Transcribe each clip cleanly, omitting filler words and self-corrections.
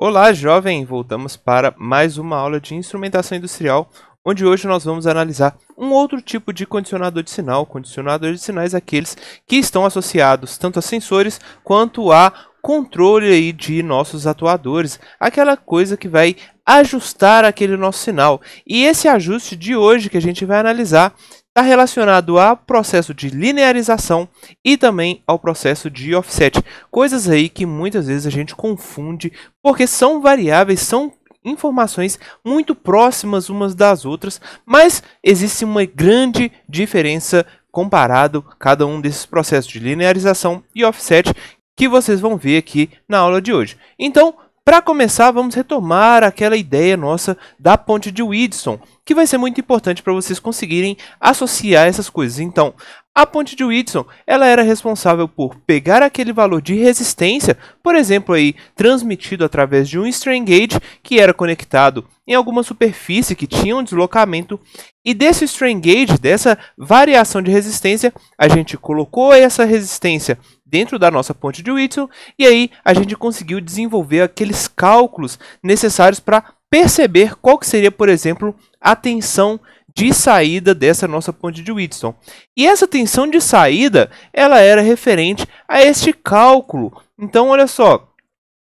Olá, jovem! Voltamos para mais uma aula de instrumentação industrial, onde hoje nós vamos analisar um outro tipo de condicionador de sinal. Condicionador de sinais aqueles que estão associados tanto a sensores quanto a controle aí de nossos atuadores, aquela coisa que vai ajustar aquele nosso sinal. E esse ajuste de hoje que a gente vai analisar está relacionado ao processo de linearização e também ao processo de offset. Coisas aí que muitas vezes a gente confunde, porque são variáveis, são informações muito próximas umas das outras, mas existe uma grande diferença comparado a cada um desses processos de linearização e offset que vocês vão ver aqui na aula de hoje. Então, para começar, vamos retomar aquela ideia nossa da ponte de Wheatstone, que vai ser muito importante para vocês conseguirem associar essas coisas. Então, a ponte de Wheatstone, ela era responsável por pegar aquele valor de resistência, por exemplo, aí, transmitido através de um strain gauge que era conectado em alguma superfície que tinha um deslocamento, e desse strain gauge, dessa variação de resistência, a gente colocou essa resistência dentro da nossa ponte de Wheatstone, e aí a gente conseguiu desenvolver aqueles cálculos necessários para perceber qual que seria, por exemplo, a tensão de saída dessa nossa ponte de Wheatstone. E essa tensão de saída, ela era referente a este cálculo. Então, olha só,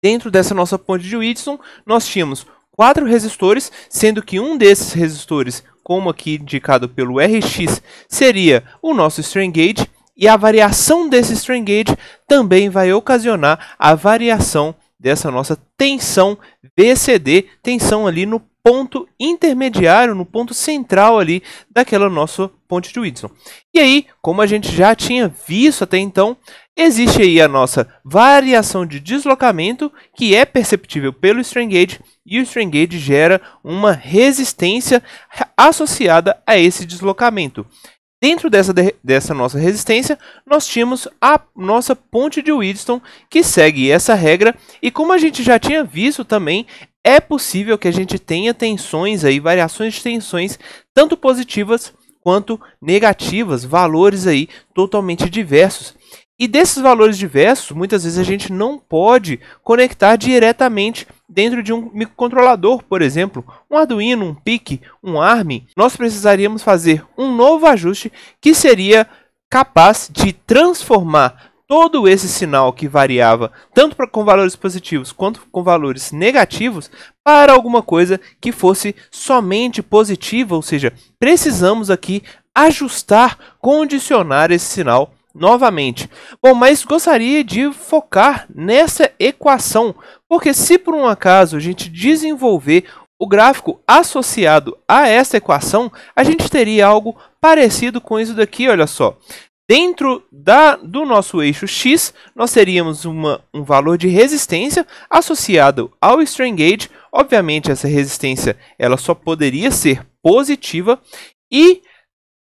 dentro dessa nossa ponte de Wheatstone, nós tínhamos 4 resistores, sendo que um desses resistores, como aqui indicado pelo RX, seria o nosso strain gauge, e a variação desse strain gauge também vai ocasionar a variação dessa nossa tensão VCD, tensão ali no ponto intermediário, no ponto central ali daquela nossa ponte de Wheatstone. E aí, como a gente já tinha visto até então, existe aí a nossa variação de deslocamento, que é perceptível pelo strain gauge, e o strain gauge gera uma resistência associada a esse deslocamento. Dentro dessa nossa resistência, nós tínhamos a nossa ponte de Wheatstone, que segue essa regra, e como a gente já tinha visto também, é possível que a gente tenha tensões aí, variações de tensões, tanto positivas quanto negativas, valores aí totalmente diversos. E desses valores diversos, muitas vezes a gente não pode conectar diretamente dentro de um microcontrolador, por exemplo, um Arduino, um PIC, um ARM. Nós precisaríamos fazer um novo ajuste que seria capaz de transformar todo esse sinal que variava tanto com valores positivos quanto com valores negativos para alguma coisa que fosse somente positiva, ou seja, precisamos aqui ajustar, condicionar esse sinal novamente. Bom, mas gostaria de focar nessa equação, porque se por um acaso a gente desenvolver o gráfico associado a essa equação, a gente teria algo parecido com isso daqui, olha só. Dentro do nosso eixo X, nós teríamos um valor de resistência associado ao strain gauge. Obviamente, essa resistência ela só poderia ser positiva, e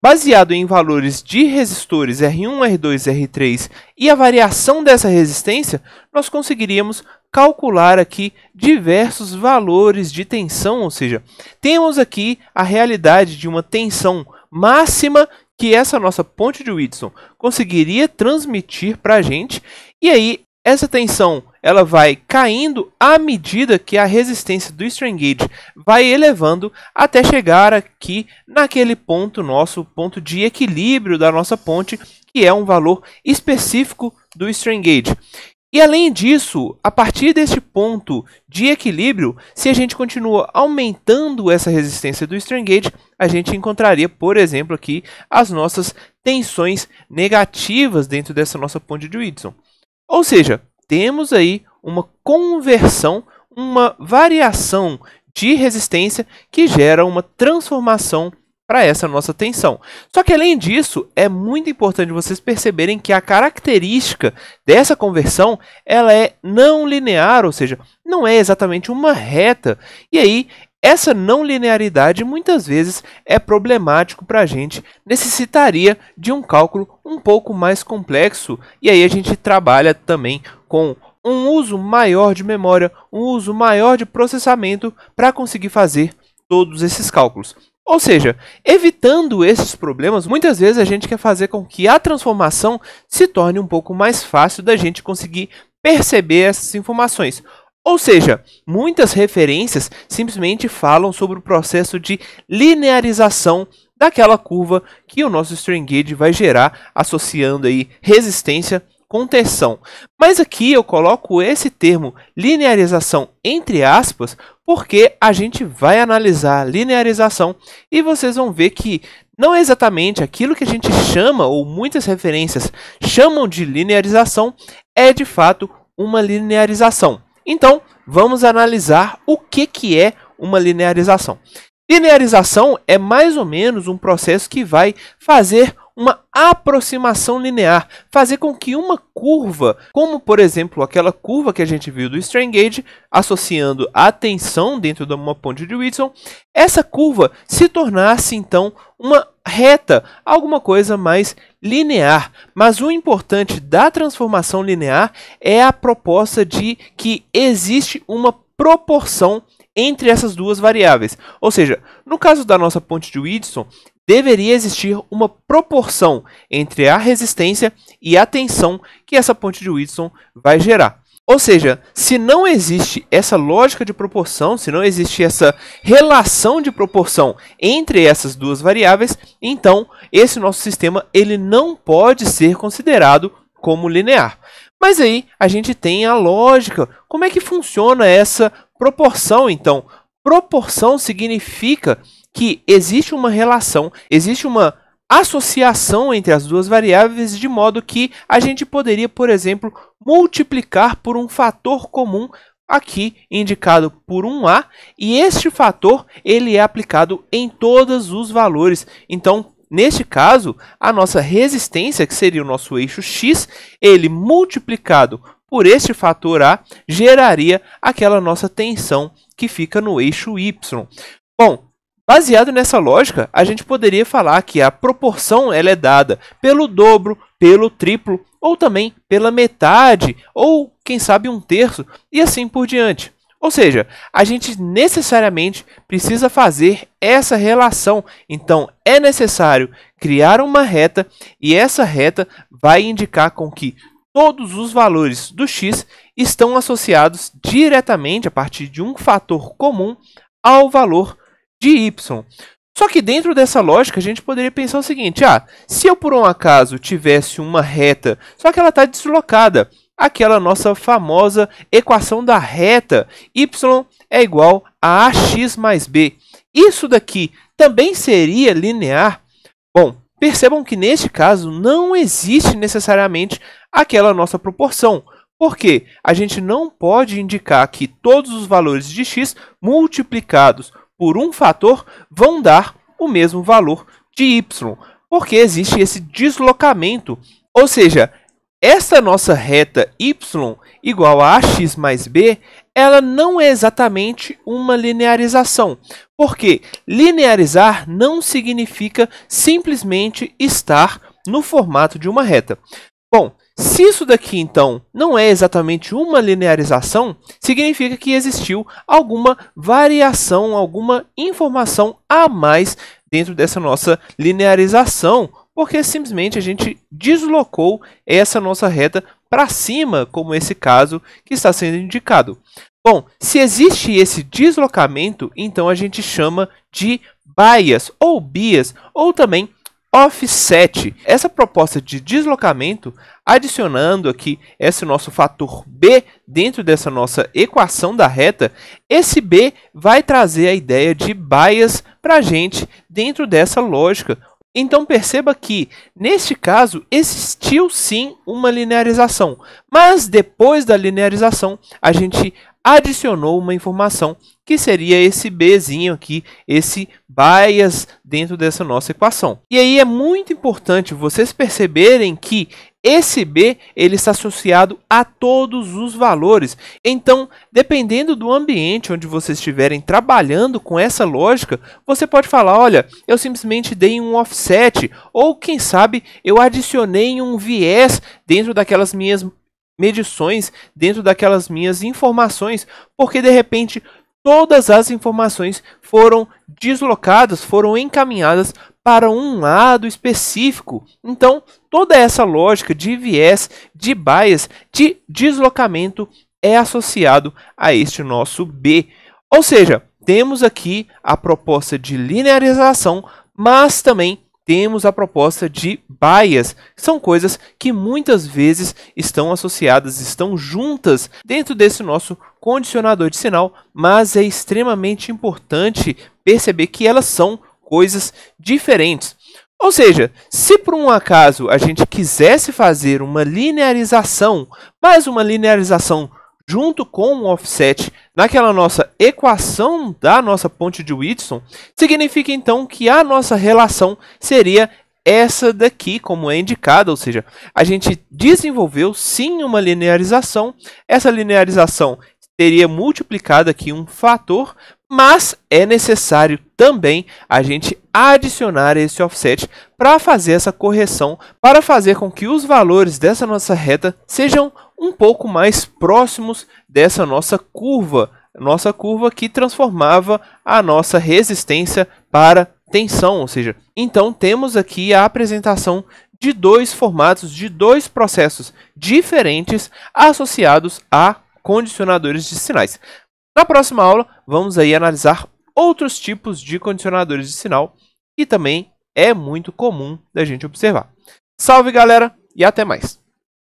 baseado em valores de resistores R1, R2, R3 e a variação dessa resistência, nós conseguiríamos calcular aqui diversos valores de tensão, ou seja, temos aqui a realidade de uma tensão máxima que essa nossa ponte de Wheatstone conseguiria transmitir para a gente, e aí essa tensão ela vai caindo à medida que a resistência do strain gauge vai elevando até chegar aqui naquele ponto nosso, ponto de equilíbrio da nossa ponte, que é um valor específico do strain gauge. E além disso, a partir deste ponto de equilíbrio, se a gente continua aumentando essa resistência do strain gauge, a gente encontraria, por exemplo, aqui as nossas tensões negativas dentro dessa nossa ponte de Wheatstone. Ou seja, temos aí uma conversão, uma variação de resistência que gera uma transformação para essa nossa tensão. Só que além disso, é muito importante vocês perceberem que a característica dessa conversão ela é não linear, ou seja, não é exatamente uma reta. E aí, essa não linearidade muitas vezes é problemático para a gente, necessitaria de um cálculo um pouco mais complexo, e aí a gente trabalha também com um uso maior de memória, um uso maior de processamento para conseguir fazer todos esses cálculos. Ou seja, evitando esses problemas, muitas vezes a gente quer fazer com que a transformação se torne um pouco mais fácil da gente conseguir perceber essas informações. Ou seja, muitas referências simplesmente falam sobre o processo de linearização daquela curva que o nosso strain gauge vai gerar, associando aí resistência com tensão. Mas aqui eu coloco esse termo linearização entre aspas, porque a gente vai analisar a linearização e vocês vão ver que não é exatamente aquilo que a gente chama, ou muitas referências chamam de linearização, é de fato uma linearização. Então, vamos analisar o que é uma linearização. Linearização é mais ou menos um processo que vai fazer uma aproximação linear, fazer com que uma curva, como por exemplo aquela curva que a gente viu do strain gauge, associando a tensão dentro de uma ponte de Whitson, essa curva se tornasse então uma reta, alguma coisa mais linear. Mas o importante da transformação linear é a proposta de que existe uma proporção entre essas duas variáveis. Ou seja, no caso da nossa ponte de Whitson, deveria existir uma proporção entre a resistência e a tensão que essa ponte de Whitson vai gerar. Ou seja, se não existe essa lógica de proporção, se não existe essa relação de proporção entre essas duas variáveis, então esse nosso sistema ele não pode ser considerado como linear. Mas aí a gente tem a lógica. Como é que funciona essa proporção, então? Proporção significa que existe uma relação, existe uma associação entre as duas variáveis, de modo que a gente poderia, por exemplo, multiplicar por um fator comum, aqui indicado por um A, e este fator ele é aplicado em todos os valores. Então, neste caso, a nossa resistência, que seria o nosso eixo X, ele multiplicado por este fator A, geraria aquela nossa tensão que fica no eixo Y. Bom, baseado nessa lógica, a gente poderia falar que a proporção ela é dada pelo dobro, pelo triplo, ou também pela metade, ou quem sabe um terço, e assim por diante. Ou seja, a gente necessariamente precisa fazer essa relação. Então, é necessário criar uma reta, e essa reta vai indicar com que todos os valores do x estão associados diretamente, a partir de um fator comum, ao valor de y. Só que dentro dessa lógica, a gente poderia pensar o seguinte: se eu por um acaso tivesse uma reta, só que ela está deslocada, aquela nossa famosa equação da reta, y é igual a ax mais b. Isso daqui também seria linear? Bom, percebam que neste caso não existe necessariamente aquela nossa proporção. Porque a gente não pode indicar que todos os valores de x multiplicados por um fator vão dar o mesmo valor de y, porque existe esse deslocamento. Ou seja, essa nossa reta y igual a ax mais b, ela não é exatamente uma linearização, porque linearizar não significa simplesmente estar no formato de uma reta. Bom, se isso daqui, então, não é exatamente uma linearização, significa que existiu alguma variação, alguma informação a mais dentro dessa nossa linearização, porque simplesmente a gente deslocou essa nossa reta para cima, como esse caso que está sendo indicado. Bom, se existe esse deslocamento, então a gente chama de bias, ou também offset. Essa proposta de deslocamento, adicionando aqui esse nosso fator b dentro dessa nossa equação da reta, esse b vai trazer a ideia de bias para a gente dentro dessa lógica. Então perceba que, neste caso, existiu sim uma linearização, mas depois da linearização a gente adicionou uma informação que seria esse bzinho aqui, esse bias dentro dessa nossa equação. E aí é muito importante vocês perceberem que esse b ele está associado a todos os valores. Então, dependendo do ambiente onde vocês estiverem trabalhando com essa lógica, você pode falar: olha, eu simplesmente dei um offset, ou quem sabe eu adicionei um viés dentro daquelas minhas medições, dentro daquelas minhas informações, porque de repente todas as informações foram deslocadas, foram encaminhadas para um lado específico. Então, toda essa lógica de viés, de bias, de deslocamento é associado a este nosso B. Ou seja, temos aqui a proposta de linearização, mas também temos a proposta de bias, que são coisas que muitas vezes estão associadas, estão juntas dentro desse nosso condicionador de sinal, mas é extremamente importante perceber que elas são coisas diferentes. Ou seja, se por um acaso a gente quisesse fazer uma linearização, mas uma linearização junto com o offset naquela nossa equação da nossa ponte de Whitson, significa então que a nossa relação seria essa daqui, como é indicada, ou seja, a gente desenvolveu sim uma linearização, essa linearização teria multiplicado aqui um fator, mas é necessário também a gente adicionar esse offset para fazer essa correção, para fazer com que os valores dessa nossa reta sejam um pouco mais próximos dessa nossa curva que transformava a nossa resistência para tensão, ou seja, então temos aqui a apresentação de dois formatos, de dois processos diferentes associados a condicionadores de sinais. Na próxima aula, vamos aí analisar outros tipos de condicionadores de sinal que também é muito comum da gente observar. Salve, galera, e até mais!